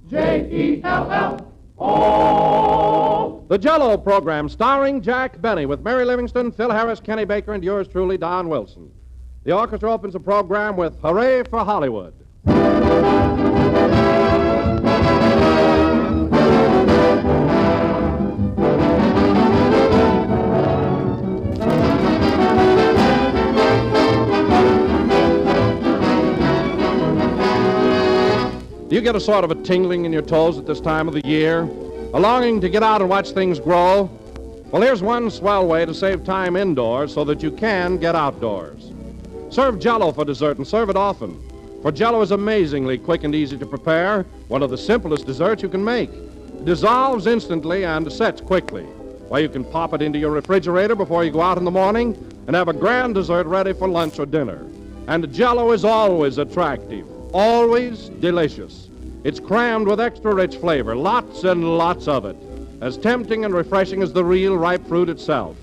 Jello. The Jello Program, starring Jack Benny, with Mary Livingston, Phil Harris, Kenny Baker, and yours truly, Don Wilson. The orchestra opens the program with Hooray for Hollywood. Do you get a sort of a tingling in your toes at this time of the year? A longing to get out and watch things grow? Well, here's one swell way to save time indoors so that you can get outdoors. Serve Jello for dessert and serve it often. For Jello is amazingly quick and easy to prepare, one of the simplest desserts you can make. It dissolves instantly and sets quickly. Why, you can pop it into your refrigerator before you go out in the morning and have a grand dessert ready for lunch or dinner. And Jello is always attractive. Always delicious. It's crammed with extra rich flavor, lots and lots of it, as tempting and refreshing as the real ripe fruit itself.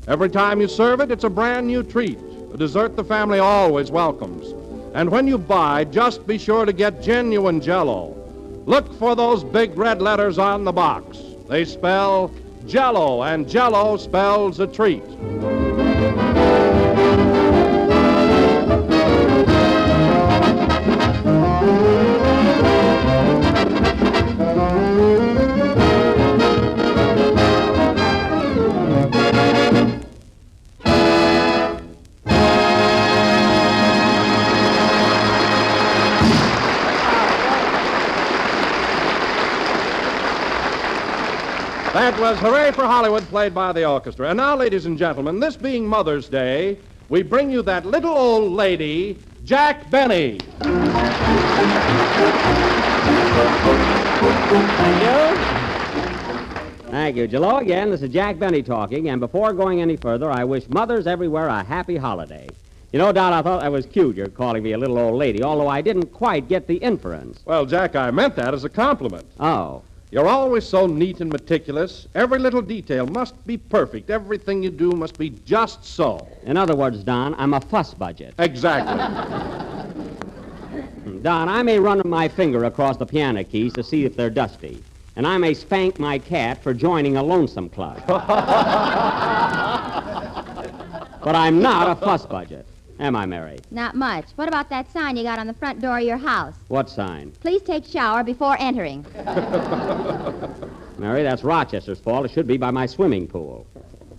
Every time you serve it, it's a brand new treat, a dessert the family always welcomes. And when you buy, just be sure to get genuine Jello. Look for those big red letters on the box. They spell Jello, and Jello spells a treat. That was Hooray for Hollywood, played by the orchestra. And now, ladies and gentlemen, this being Mother's Day, we bring you that little old lady, Jack Benny. Thank you, Jello. Again, this is Jack Benny talking, and before going any further, I wish mothers everywhere a happy holiday. You know, Don, I thought that was cute, you're calling me a little old lady, although I didn't quite get the inference. Well, Jack, I meant that as a compliment. Oh. You're always so neat and meticulous. Every little detail must be perfect. Everything you do must be just so. In other words, Don, I'm a fuss budget. Exactly. Don, I may run my finger across the piano keys to see if they're dusty. And I may spank my cat for joining a lonesome club. But I'm not a fuss budget. Am I, Mary? Not much. What about that sign you got on the front door of your house? What sign? Please take shower before entering. Mary, that's Rochester's fault. It should be by my swimming pool.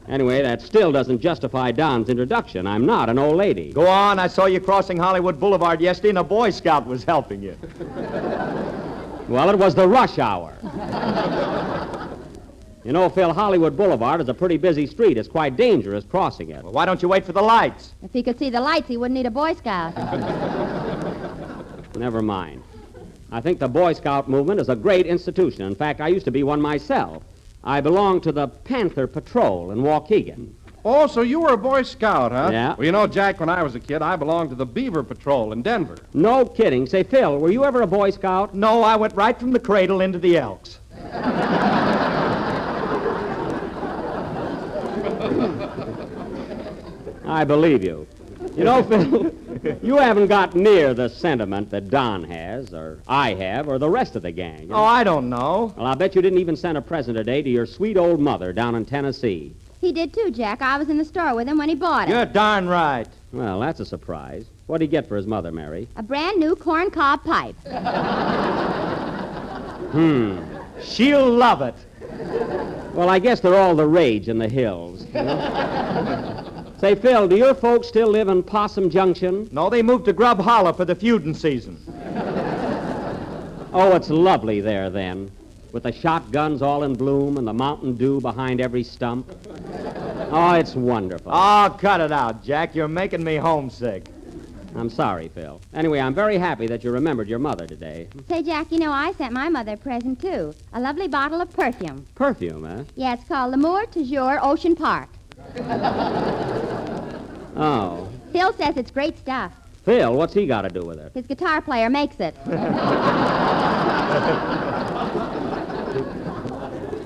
Anyway, that still doesn't justify Don's introduction. I'm not an old lady. Go on. I saw you crossing Hollywood Boulevard yesterday, and a Boy Scout was helping you. Well, it was the rush hour. You know, Phil, Hollywood Boulevard is a pretty busy street. It's quite dangerous crossing it. Well, why don't you wait for the lights? If he could see the lights, he wouldn't need a Boy Scout. Never mind. I think the Boy Scout movement is a great institution. In fact, I used to be one myself. I belonged to the Panther Patrol in Waukegan. Oh, so you were a Boy Scout, huh? Yeah. Well, you know, Jack, when I was a kid, I belonged to the Beaver Patrol in Denver. No kidding. Say, Phil, were you ever a Boy Scout? No, I went right from the cradle into the Elks. I believe you. You know, Phil, you haven't got near the sentiment that Don has, or I have, or the rest of the gang. You know? Oh, I don't know. Well, I bet you didn't even send a present today to your sweet old mother down in Tennessee. He did too, Jack. I was in the store with him when he bought it. You're darn right. Well, that's a surprise. What'd he get for his mother, Mary? A brand new corncob pipe. She'll love it. Well, I guess they're all the rage in the hills. You know? Say, Phil, do your folks still live in Possum Junction? No, they moved to Grub Hollow for the feuding season. Oh, it's lovely there, then, with the shotguns all in bloom and the Mountain Dew behind every stump. Oh, it's wonderful. Oh, cut it out, Jack. You're making me homesick. I'm sorry, Phil. Anyway, I'm very happy that you remembered your mother today. Say, Jack, you know, I sent my mother a present, too. A lovely bottle of perfume. Perfume, eh? Yeah, it's called L'Amour Toujours Ocean Park. Oh. Phil says it's great stuff. Phil, what's he got to do with it? His guitar player makes it.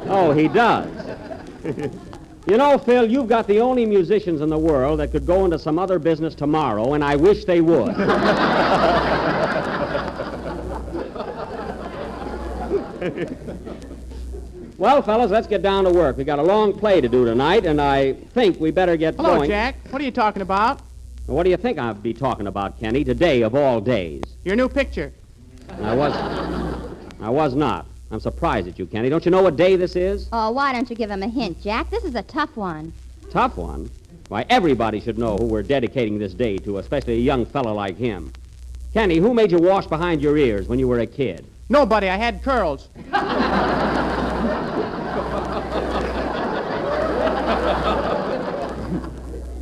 Oh, he does. You know, Phil, you've got the only musicians in the world that could go into some other business tomorrow, and I wish they would. Well, fellas, let's get down to work. We got a long play to do tonight, and I think we better get Hello, going. Jack. What are you talking about? What do you think I'd be talking about, Kenny, today of all days? Your new picture. I was not. I'm surprised at you, Kenny. Don't you know what day this is? Oh, why don't you give him a hint, Jack? This is a tough one. Tough one. Why, everybody should know who we're dedicating this day to, especially a young fellow like him. Kenny, who made you wash behind your ears when you were a kid? Nobody. I had curls.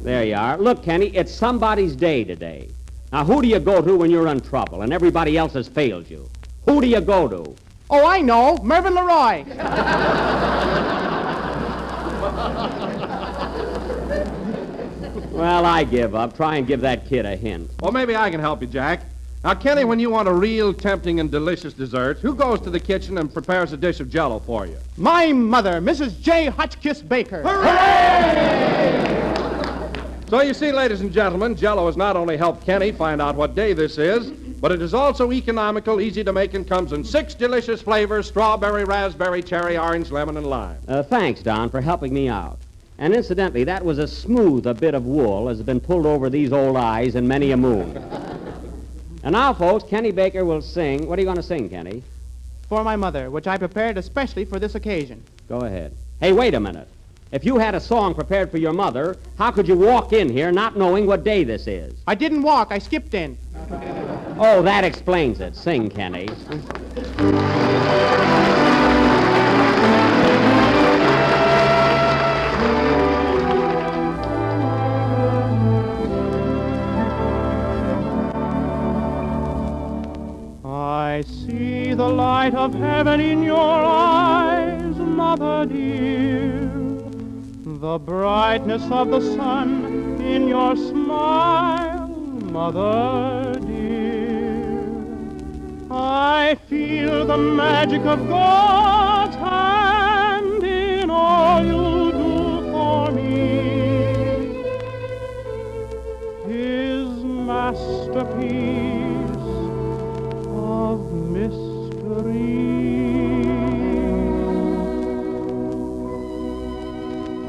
There you are. Look, Kenny, it's somebody's day today. Now, who do you go to when you're in trouble and everybody else has failed you? Who do you go to? Oh, I know. Mervyn Leroy. Well, I give up. Try and give that kid a hint. Well, maybe I can help you, Jack. Now, Kenny, when you want a real tempting and delicious dessert, who goes to the kitchen and prepares a dish of Jello for you? My mother, Mrs. J. Hotchkiss Baker. So you see, ladies and gentlemen, Jello has not only helped Kenny find out what day this is, but it is also economical, easy to make, and comes in 6 delicious flavors: strawberry, raspberry, cherry, orange, lemon, and lime. Thanks, Don, for helping me out. And incidentally, that was as smooth a bit of wool as has been pulled over these old eyes in many a moon. And now, folks, Kenny Baker will sing. What are you going to sing, Kenny? For my mother, which I prepared especially for this occasion. Go ahead. Hey, wait a minute. If you had a song prepared for your mother, how could you walk in here not knowing what day this is? I didn't walk. I skipped in. Oh, that explains it. Sing, Kenny. I see the light of heaven in your eyes, mother dear. The brightness of the sun in your smile, mother dear. I feel the magic of God's hand in all you do for me. His masterpiece of mystery.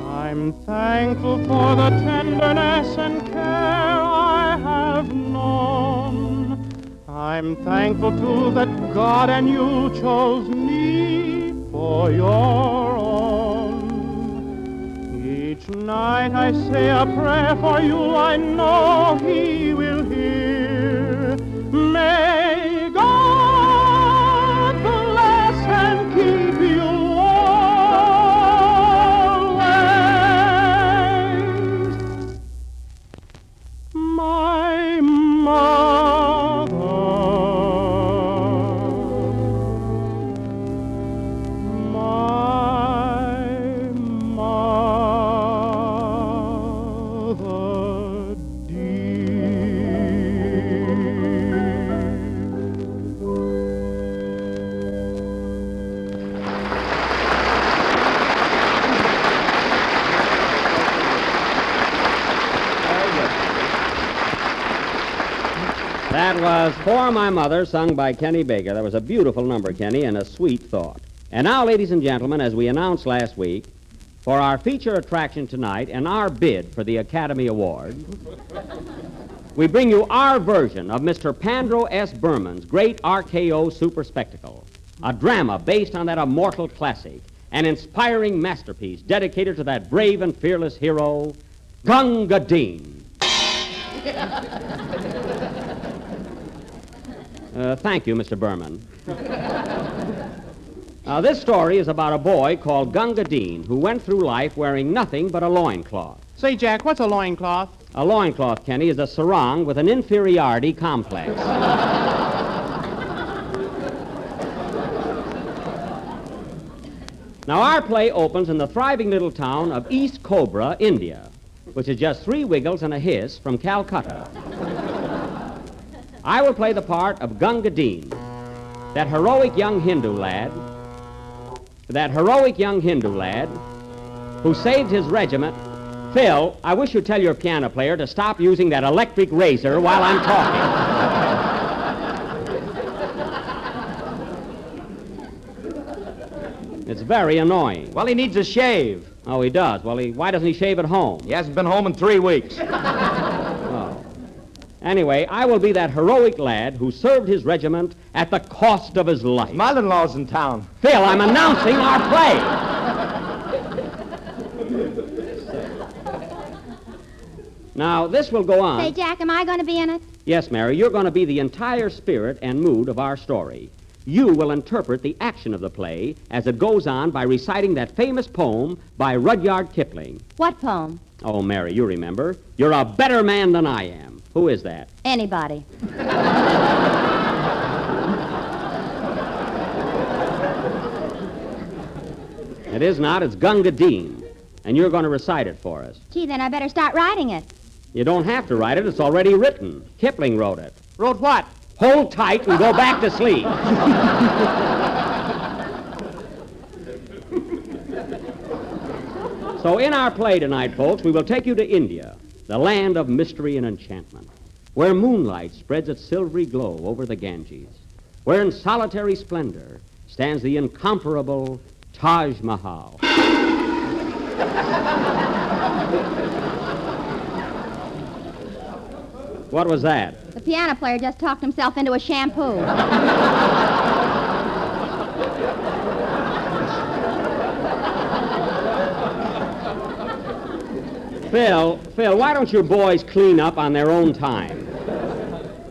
I'm thankful for the tenderness and care I have known. I'm thankful, too, that God and you chose me for your own. Each night I say a prayer for you, I know He will hear. May God bless and keep you always, my mother, my mother dear. That was For My Mother, sung by Kenny Baker. That was a beautiful number, Kenny, and a sweet thought. And now, ladies and gentlemen, as we announced last week, for our feature attraction tonight and our bid for the Academy Award, we bring you our version of Mr. Pandro S. Berman's great RKO Super Spectacle, a drama based on that immortal classic, an inspiring masterpiece dedicated to that brave and fearless hero, Gunga Din. Thank you, Mr. Berman. Now, this story is about a boy called Gunga Din who went through life wearing nothing but a loincloth. Say, Jack, what's a loincloth? A loincloth, Kenny, is a sarong with an inferiority complex. Now, our play opens in the thriving little town of East Cobra, India, which is just 3 wiggles and a hiss from Calcutta. I will play the part of Gunga Din, that heroic young Hindu lad who saved his regiment. Phil, I wish you'd tell your piano player to stop using that electric razor while I'm talking. It's very annoying. Well, he needs a shave. Oh, he does? Well, why doesn't he shave at home? He hasn't been home in 3 weeks. Oh. Anyway, I will be that heroic lad who served his regiment at the cost of his life. Mother-in-law's in town. Phil, I'm announcing our play. Now, this will go on. Say, Jack, am I going to be in it? Yes, Mary, you're going to be the entire spirit and mood of our story. You will interpret the action of the play as it goes on by reciting that famous poem by Rudyard Kipling. What poem? Oh, Mary, you remember. You're a better man than I am. Who is that? Anybody. It is not. It's Gunga Dean. And you're going to recite it for us. Gee, then I better start writing it. You don't have to write it. It's already written. Kipling wrote it. Wrote what? Hold tight and go back to sleep. So in our play tonight, folks, we will take you to India, the land of mystery and enchantment, where moonlight spreads its silvery glow over the Ganges, where in solitary splendor stands the incomparable Taj Mahal. What was that? The piano player just talked himself into a shampoo. Phil, why don't your boys clean up on their own time?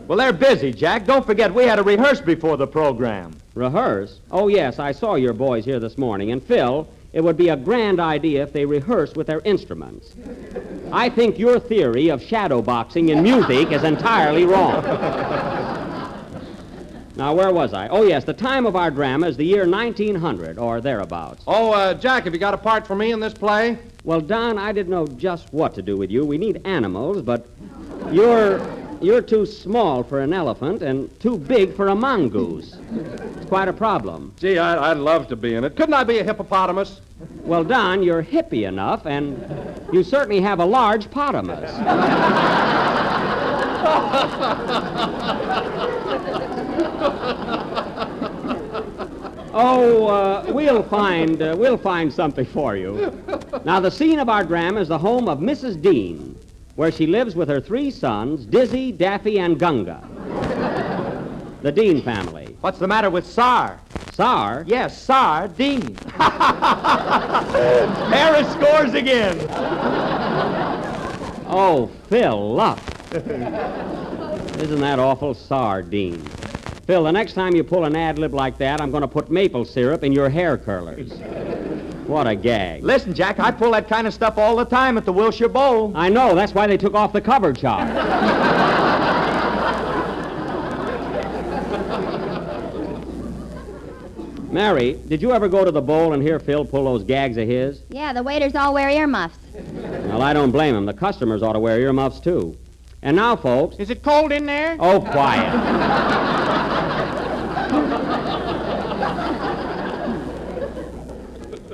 Well, they're busy, Jack. Don't forget we had to rehearse before the program. Rehearse? Oh, yes, I saw your boys here this morning. And, Phil, it would be a grand idea if they rehearsed with their instruments. I think your theory of shadow boxing in music is entirely wrong. Now, where was I? Oh, yes, the time of our drama is the year 1900, or thereabouts. Oh, Jack, have you got a part for me in this play? Well, Don, I didn't know just what to do with you. We need animals, but you're too small for an elephant and too big for a mongoose. It's quite a problem. Gee, I'd love to be in it. Couldn't I be a hippopotamus? Well, Don, you're hippie enough, and you certainly have a large potamus. We'll find something for you. Now, the scene of our drama is the home of Mrs. Dean, where she lives with her 3 sons, Dizzy, Daffy, and Gunga. The Dean family. What's the matter with Sar? Sar? Yes, Sar Dean. Harris scores again. Oh, Phil, look. Isn't that awful, Sardine? Phil, the next time you pull an ad-lib like that, I'm going to put maple syrup in your hair curlers. What a gag. Listen, Jack, I pull that kind of stuff all the time at the Wilshire Bowl. I know. That's why they took off the cover chart. Mary, did you ever go to the bowl and hear Phil pull those gags of his? Yeah, the waiters all wear earmuffs. Well, I don't blame them. The customers ought to wear earmuffs, too. And now, folks... Is it cold in there? Oh, quiet.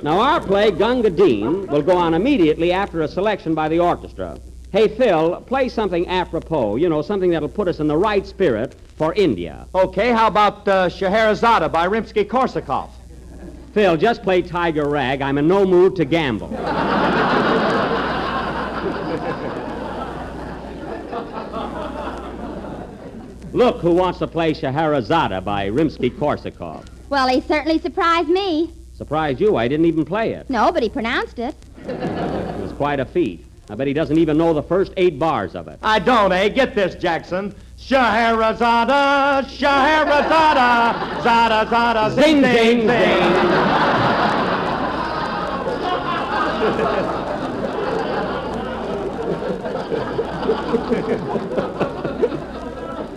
Now, our play, Gunga Dean, will go on immediately after a selection by the orchestra. Hey, Phil, play something apropos, you know, something that'll put us in the right spirit for India. Okay, how about Scheherazade by Rimsky-Korsakov? Phil, just play Tiger Rag. I'm in no mood to gamble. Look who wants to play Scheherazade by Rimsky-Korsakov. Well, he certainly surprised me. Surprised you, I didn't even play it. No, but he pronounced it. It was quite a feat. I bet he doesn't even know the first 8 bars of it. I don't, eh? Get this, Jackson. Scheherazade, Scheherazade, Zada, Zada, Zing, zing, zing, zing, zing.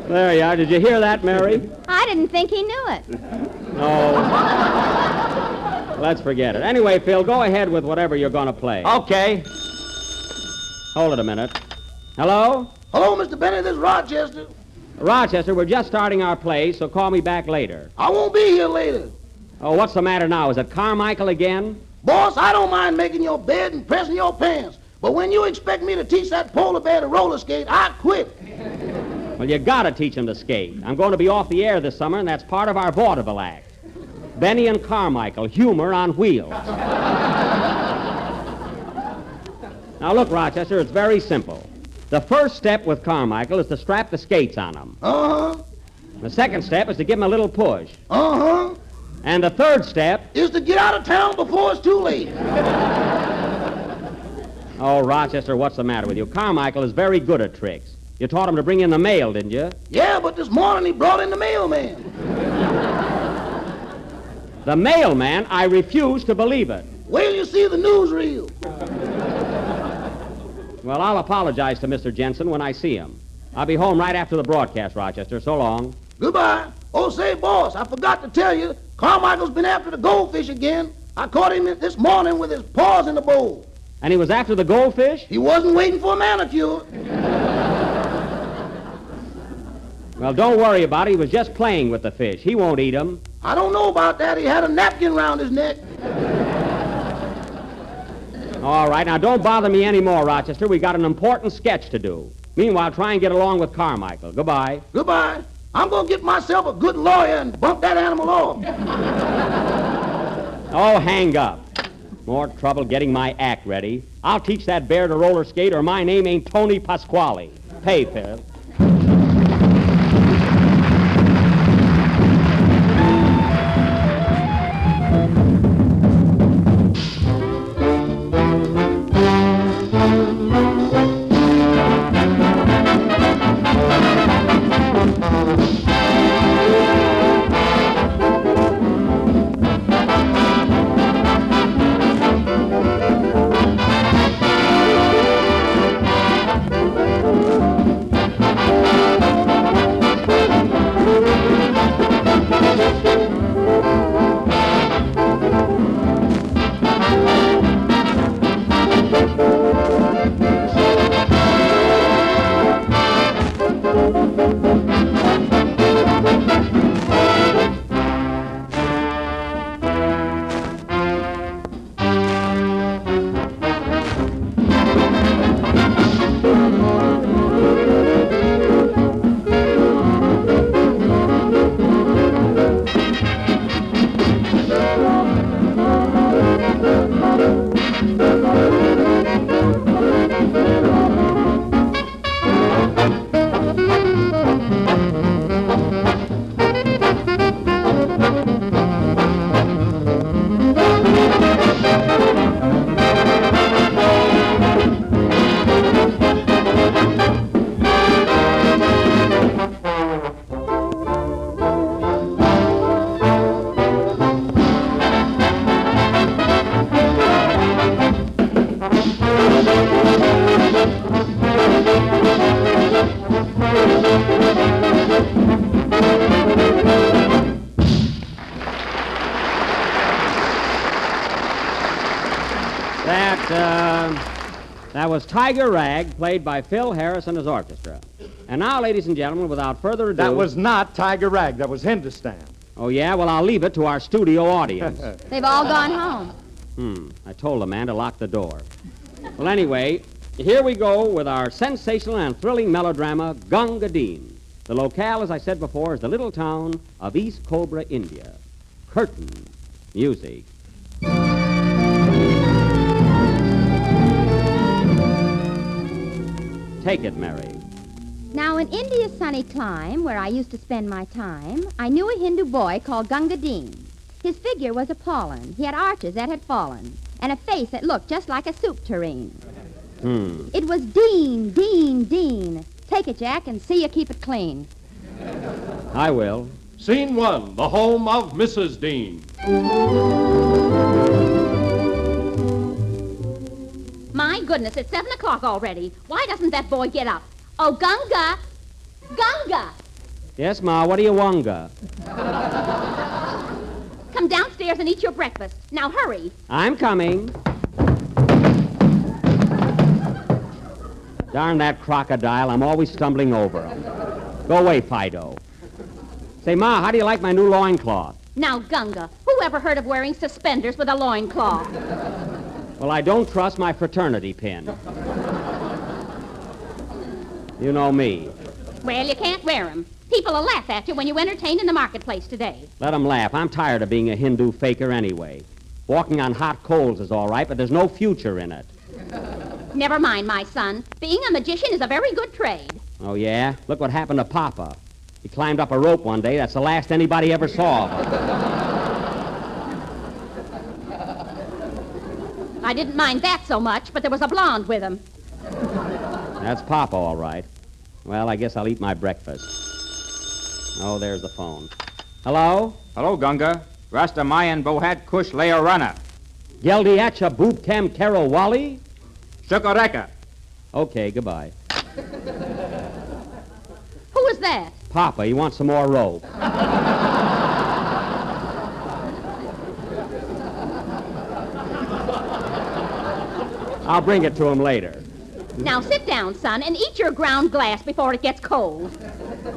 There you are. Did you hear that, Mary? I didn't think he knew it. No. Let's forget it. Anyway, Phil, go ahead with whatever you're going to play. Okay. Hold it a minute. Hello? Hello, Mr. Benny. This is Rochester. Rochester, we're just starting our play, so call me back later. I won't be here later. Oh, what's the matter now? Is it Carmichael again? Boss, I don't mind making your bed and pressing your pants. But when you expect me to teach that polar bear to roller skate, I quit. Well, you gotta teach him to skate. I'm going to be off the air this summer, and that's part of our vaudeville act. Benny and Carmichael, humor on wheels. Now, look, Rochester, it's very simple. The first step with Carmichael is to strap the skates on him. Uh-huh. The second step is to give him a little push. Uh-huh. And the third step... Is to get out of town before it's too late. Oh, Rochester, what's the matter with you? Carmichael is very good at tricks. You taught him to bring in the mail, didn't you? Yeah, but this morning he brought in the mailman. The mailman? I refuse to believe it. Wait till you see the newsreel. Well, I'll apologize to Mr. Jensen when I see him. I'll be home right after the broadcast, Rochester. So long. Goodbye. Oh, say, boss, I forgot to tell you, Carmichael's been after the goldfish again. I caught him this morning with his paws in the bowl. And he was after the goldfish? He wasn't waiting for a manicure. Well, don't worry about it. He was just playing with the fish. He won't eat them. I don't know about that. He had a napkin round his neck. All right, now don't bother me anymore, Rochester. We got an important sketch to do. Meanwhile, try and get along with Carmichael. Goodbye. Goodbye. I'm going to get myself a good lawyer and bump that animal off. Oh, hang up. More trouble getting my act ready. I'll teach that bear to roller skate or my name ain't Tony Pasquale. Pay, Phil. That was Tiger Rag, played by Phil Harris and his orchestra. And now, ladies and gentlemen, without further ado... That was not Tiger Rag. That was Hindustan. Oh, yeah? Well, I'll leave it to our studio audience. They've all gone home. I told the man to lock the door. Well, anyway, here we go with our sensational and thrilling melodrama, Gunga. The locale, as I said before, is the little town of East Cobra, India. Curtain music. Take it, Mary. Now, in India's sunny clime, where I used to spend my time, I knew a Hindu boy called Gunga. His figure was appalling. He had arches that had fallen, and a face that looked just like a soup tureen. It was Dean, Dean, Dean. Take it, Jack, and see you keep it clean. I will. Scene 1, the home of Mrs. Dean. My goodness, it's 7 o'clock already. Why doesn't that boy get up? Oh, Gunga! Gunga! Yes, Ma, what do you wanga? Come downstairs and eat your breakfast. Now hurry. I'm coming. Darn that crocodile, I'm always stumbling over him. Go away, Fido. Say, Ma, how do you like my new loincloth? Now, Gunga, who ever heard of wearing suspenders with a loincloth? Well, I don't trust my fraternity pin. You know me. Well, you can't wear 'em. People will laugh at you when you entertain in the marketplace today. Let 'em laugh. I'm tired of being a Hindu faker anyway. Walking on hot coals is all right, but there's no future in it. Never mind, my son. Being a magician is a very good trade. Oh, yeah? Look what happened to Papa. He climbed up a rope one day. That's the last anybody ever saw of him. I didn't mind that so much, but there was a blonde with him. That's Papa, all right. Well, I guess I'll eat my breakfast. Oh, there's the phone. Hello? Hello, Gunga. Rasta Mayan Bohat Kush Leo Runner. Geldi Acha Boob Cam Carol Wally? Shukareka. Okay, goodbye. Who was that? Papa, he wants some more rope. I'll bring it to him later. Now sit down, son, and eat your ground glass before it gets cold.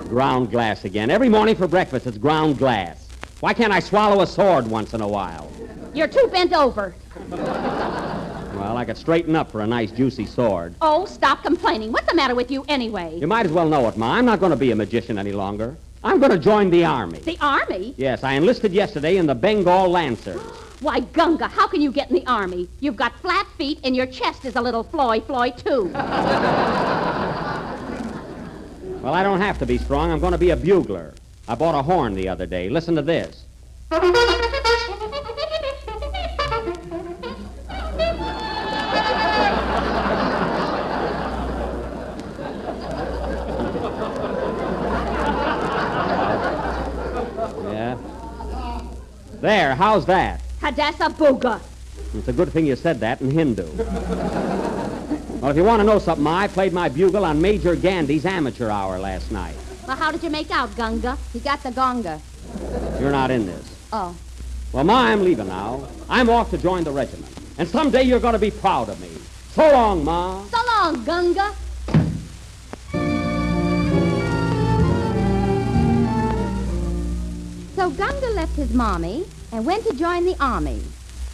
Ground glass again. Every morning for breakfast, it's ground glass. Why can't I swallow a sword once in a while? You're too bent over. Well, I could straighten up for a nice, juicy sword. Oh, stop complaining. What's the matter with you anyway? You might as well know it, Ma. I'm not going to be a magician any longer. I'm going to join the Army. The Army? Yes, I enlisted yesterday in the Bengal Lancers. Why, Gunga, how can you get in the Army? You've got flat feet and your chest is a little floy, too. Well, I don't have to be strong. I'm going to be a bugler. I bought a horn the other day. Listen to this. Yeah. There, how's that? Hadassah Booga. It's a good thing you said that in Hindu. Well, if you want to know something, I played my bugle on Major Gandhi's amateur hour last night. Well, how did you make out, Gunga? He got the gonga. You're not in this. Oh. Well, Ma, I'm leaving now. I'm off to join the regiment. And someday you're going to be proud of me. So long, Ma. So long, Gunga. So Gunga left his mommy and went to join the army,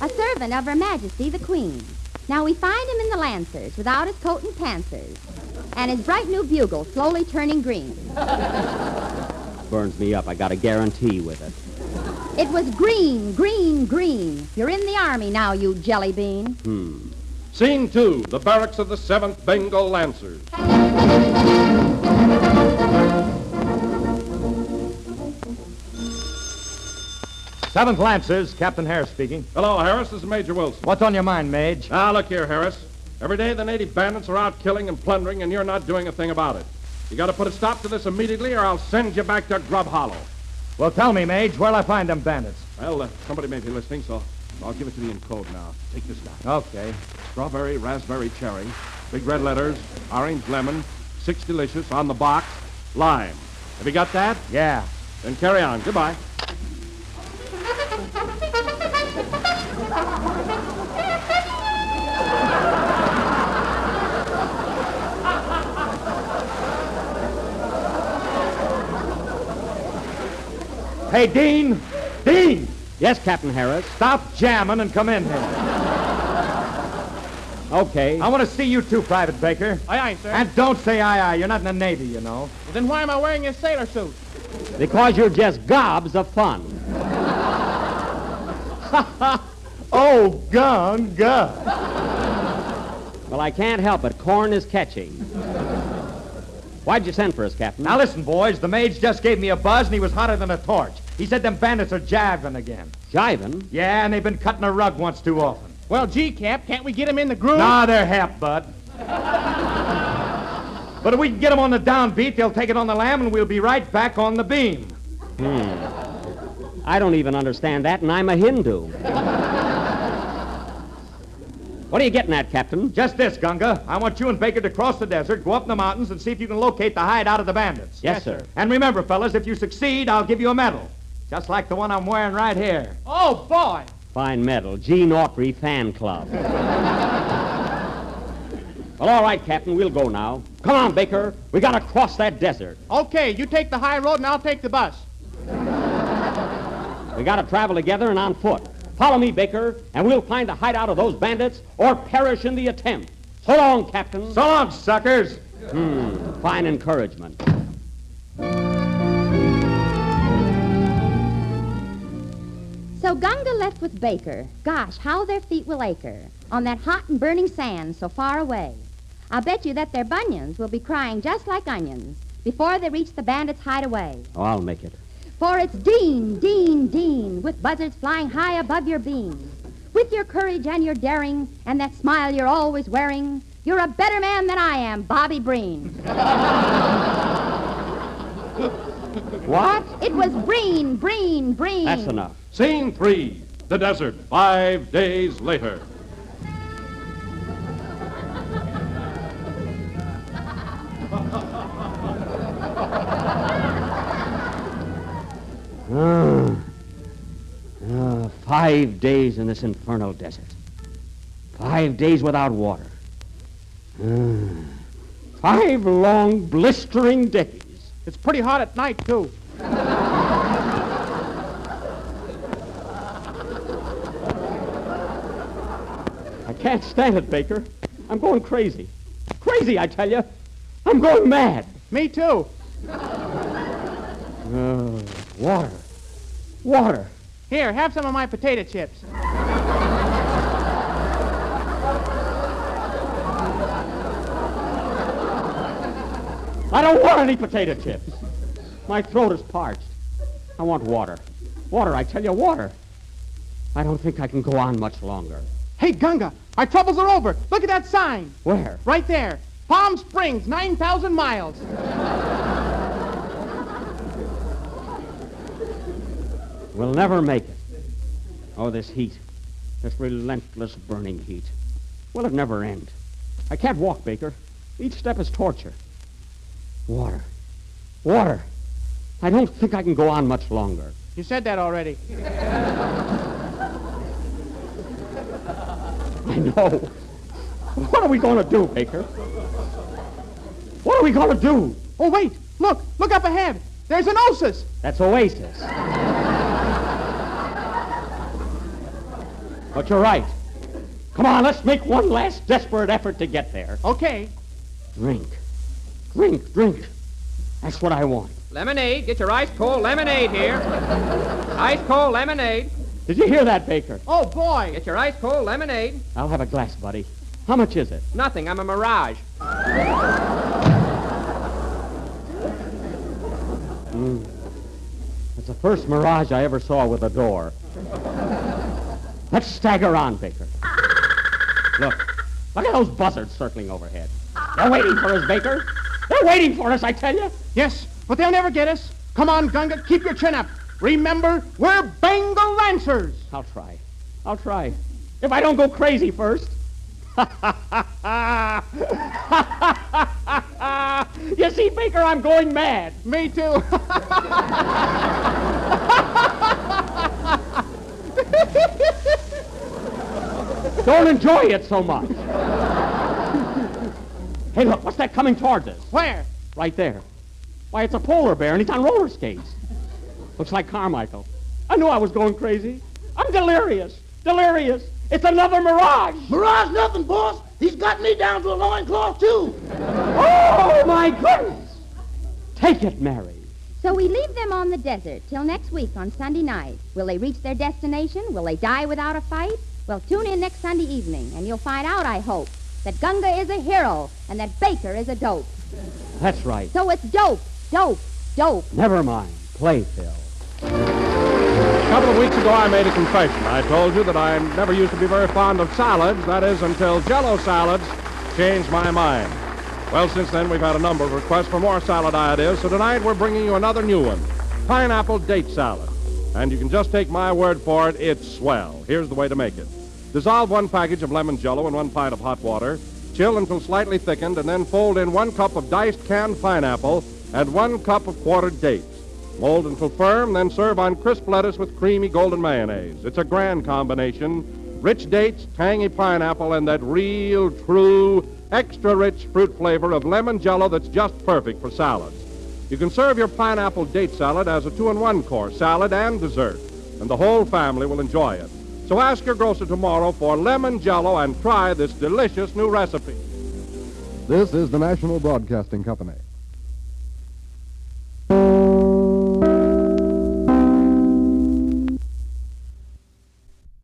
a servant of Her Majesty the Queen. Now we find him in the Lancers without his coat and pantsers, and his bright new bugle slowly turning green. Burns me up. I got a guarantee with it. It was green, green, green. You're in the army now, you jelly bean. Scene 2, the barracks of the 7th Bengal Lancers. Seventh Lancers, Captain Harris speaking. Hello, Harris. This is Major Wilson. What's on your mind, Mage? Now, look here, Harris. Every day the native bandits are out killing and plundering, and you're not doing a thing about it. You got to put a stop to this immediately, or I'll send you back to Grub Hollow. Well, tell me, Mage, where'll I find them bandits? Well, somebody may be listening, so I'll give it to you in code now. Take this down. Okay. Strawberry, raspberry, cherry. Big red letters. Orange, lemon. 6 delicious on the box. Lime. Have you got that? Yeah. Then carry on. Goodbye. Hey, Dean! Dean! Yes, Captain Harris. Stop jamming and come in here. Okay. I want to see you too, Private Baker. Aye, aye, sir. And don't say aye, aye. You're not in the Navy, you know. Well, then why am I wearing a sailor suit? Because you're just gobs of fun. Oh, Gunga. Well, I can't help it. Corn is catching. Why'd you send for us, Captain? Now listen, boys. The Mage just gave me a buzz, and he was hotter than a torch. He said them bandits are jiving again. Jiving? Yeah, and they've been cutting a rug once too often. Well, gee, Cap, can't we get him in the groove? Nah, they're half, bud. But if we can get them on the downbeat, they'll take it on the lam, and we'll be right back on the beam. I don't even understand that, and I'm a Hindu. What are you getting at, Captain? Just this, Gunga. I want you and Baker to cross the desert, go up in the mountains, and see if you can locate the hideout of the bandits. Yes, sir. And remember, fellas, if you succeed, I'll give you a medal. Just like the one I'm wearing right here. Oh, boy. Fine medal. Gene Autry Fan Club. Well, all right, Captain, we'll go now. Come on, Baker. We gotta cross that desert. Okay, you take the high road and I'll take the bus. We gotta travel together and on foot. Follow me, Baker, and we'll find the hideout of those bandits or perish in the attempt. So long, Captain. So long, suckers. Fine encouragement. So Gunga left with Baker. Gosh, how their feet will ache on that hot and burning sand so far away. I'll bet you that their bunions will be crying just like onions before they reach the bandits' hideaway. Oh, I'll make it. For it's Dean, Dean, Dean, with buzzards flying high above your beams. With your courage and your daring and that smile you're always wearing, you're a better man than I am, Bobby Breen. What? It was Breen, Breen, Breen. That's enough. Scene 3, the desert, 5 days later. Ah, 5 days in this infernal desert. 5 days without water. 5 long, blistering days. It's pretty hot at night, too. I can't stand it, Baker. I'm going crazy. Crazy, I tell you. I'm going mad. Me, too. Water. Water. Here, have some of my potato chips. I don't want any potato chips. My throat is parched. I want water. Water, I tell you, water. I don't think I can go on much longer. Hey, Gunga, our troubles are over. Look at that sign. Where? Right there. Palm Springs, 9,000 miles. We'll never make it. Oh, this heat. This relentless burning heat. Will it never end? I can't walk, Baker. Each step is torture. Water. Water. I don't think I can go on much longer. You said that already. I know. What are we going to do, Baker? What are we going to do? Oh, wait. Look. Look up ahead. There's an oasis. That's Oasis. But you're right. Come on, let's make one last desperate effort to get there. Okay. Drink. Drink, drink. That's what I want. Lemonade. Get your ice-cold lemonade here. Ice-cold lemonade. Did you hear that, Baker? Oh, boy. Get your ice-cold lemonade. I'll have a glass, buddy. How much is it? Nothing. I'm a mirage. It's the first mirage I ever saw with a door. Let's stagger on, Baker. Look at those buzzards circling overhead. They're waiting for us, Baker. They're waiting for us, I tell you. Yes, but they'll never get us. Come on, Gunga, keep your chin up. Remember, we're Bengal Lancers. I'll try. If I don't go crazy first. You see, Baker, I'm going mad. Me too. Don't enjoy it so much. Hey, look, what's that coming towards us? Where? Right there. Why, it's a polar bear, and he's on roller skates. Looks like Carmichael. I knew I was going crazy. I'm delirious. Delirious. It's another mirage. Mirage nothing, boss. He's got me down to a loincloth, too. Oh, my goodness. Take it, Mary. So we leave them on the desert till next week on Sunday night. Will they reach their destination? Will they die without a fight? Well, tune in next Sunday evening, and you'll find out, I hope, that Gunga is a hero and that Baker is a dope. That's right. So it's dope, dope, dope. Never mind. Play, Phil. A couple of weeks ago, I made a confession. I told you that I never used to be very fond of salads, that is, until Jello salads changed my mind. Well, since then, we've had a number of requests for more salad ideas, so tonight we're bringing you another new one, pineapple date salad. And you can just take my word for it, it's swell. Here's the way to make it. Dissolve 1 package of lemon Jello in 1 pint of hot water, chill until slightly thickened, and then fold in 1 cup of diced canned pineapple and 1 cup of quartered dates. Mold until firm, then serve on crisp lettuce with creamy golden mayonnaise. It's a grand combination. Rich dates, tangy pineapple, and that real, true, extra-rich fruit flavor of lemon Jello that's just perfect for salads. You can serve your pineapple date salad as a 2-in-1 course, salad and dessert, and the whole family will enjoy it. So ask your grocer tomorrow for lemon Jello and try this delicious new recipe. This is the National Broadcasting Company.